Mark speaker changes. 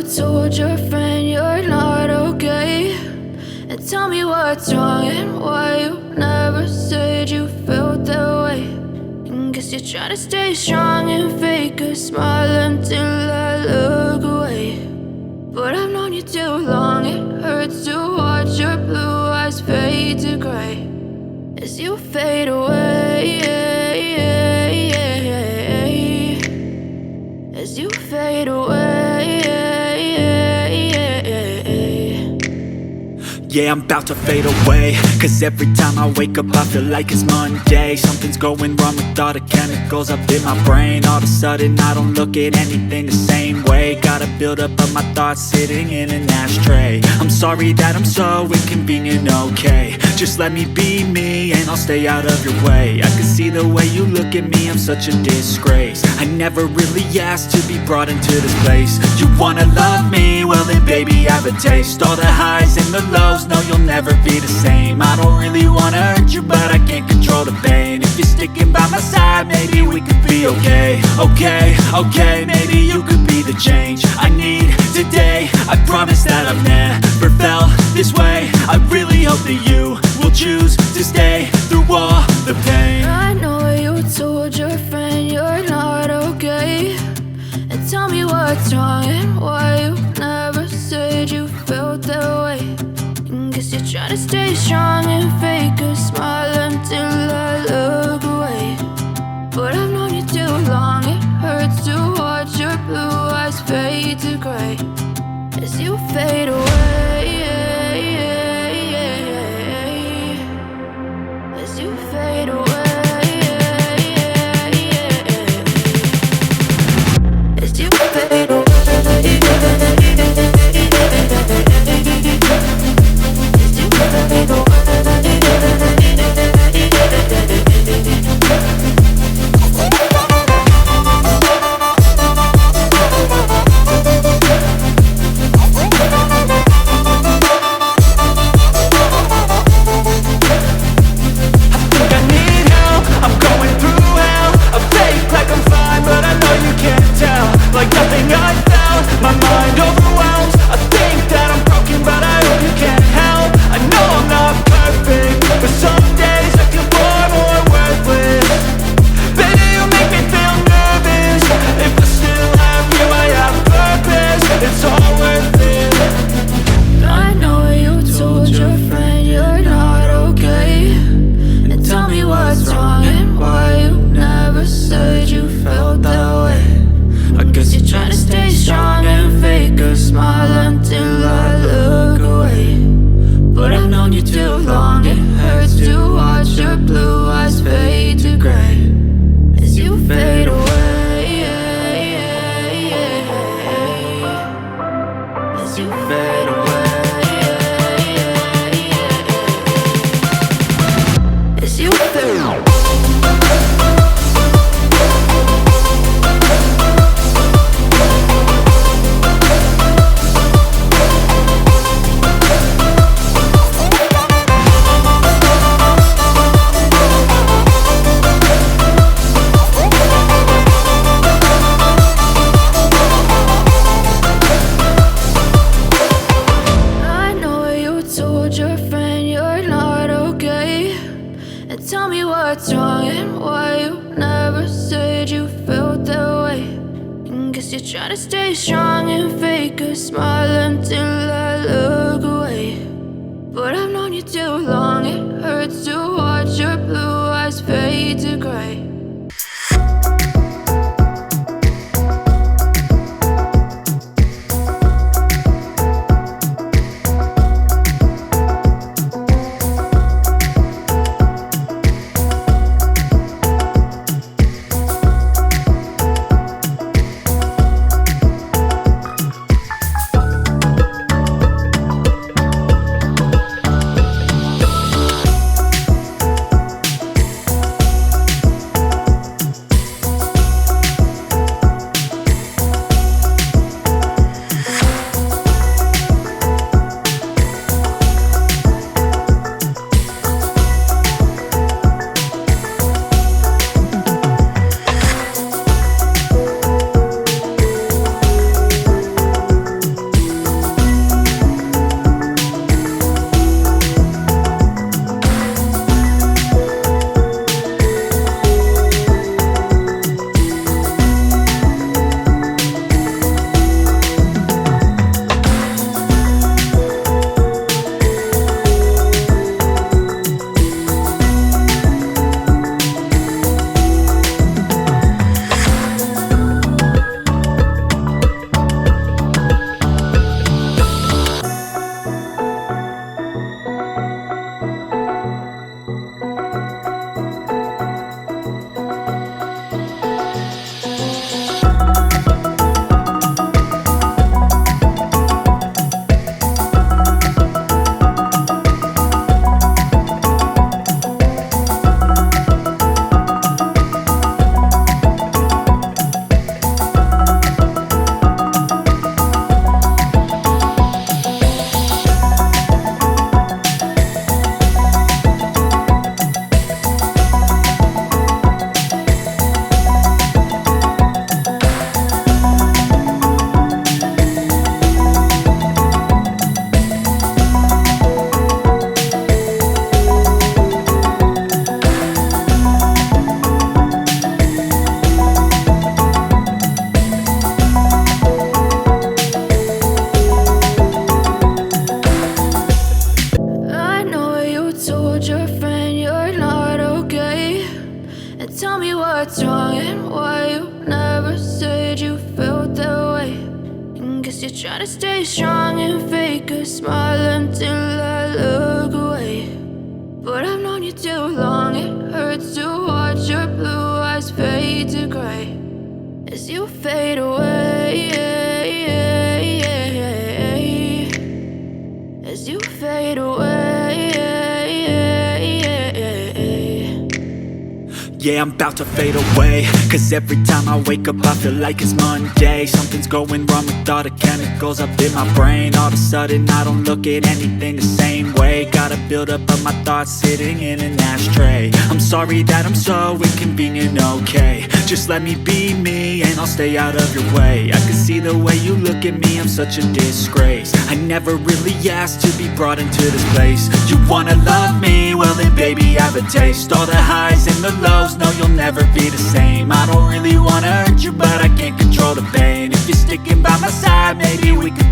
Speaker 1: told your friend you're not okay, and tell me what's wrong and why you never said you felt that way. And guess you're trying to stay strong and fake a smile until I look away. But I've known you too long, it hurts to watch your blue eyes fade to gray as you fade away, as you fade away.
Speaker 2: Yeah, I'm about to fade away, cause every time I wake up I feel like it's Monday. Something's going wrong with all the chemicals up in my brain. All of a sudden I don't look at anything the same way. Got a buildup of my thoughts sitting in an ashtray. I'm sorry that I'm so inconvenient, okay. Just let me be me and I'll stay out of your way. I can see the way you look at me, I'm such a disgrace. I never really asked to be brought into this place. You wanna love me? Well then baby, have a taste. All the highs and the lows, no, you'll never be the same. I don't really wanna hurt you, but I can't control the pain. If you're sticking by my side, maybe we could be okay. Okay, maybe you could be the change I need today. I promise that I've never felt this way. I really hope that you will choose to stay through all the pain.
Speaker 1: I know you told your friend you're not okay, and tell me what's wrong and why you never said you felt that way. Guess you're trying to stay strong and fake a smile until I look away. But I've known you too long, it hurts to watch your blue eyes fade to gray as you fade away, as you fade away, as you fade away. Try to stay strong and fake a smile until I look away. But I've known you too long, it hurts to watch your blue eyes fade to gray. you're trying to stay strong and fake a smile until I look away. But I've known you too long, it hurts to watch your blue eyes fade to gray as you fade away, as you fade away.
Speaker 2: Yeah, I'm about to fade away, cause every time I wake up I feel like it's Monday. Something's going wrong with all the chemicals up in my brain. All of a sudden I don't look at anything the same way. Got a buildup of my thoughts sitting in an ashtray. I'm sorry that I'm so inconvenient, okay. Just let me be me and I'll stay out of your way. I can see the way you look at me, I'm such a disgrace. I never really asked to be brought into this place. You wanna love me? Well then baby, have a taste. All the highs and the lows, no, you'll never be the same. I don't really wanna hurt you, but I can't control the pain. If you're sticking by my side, maybe we could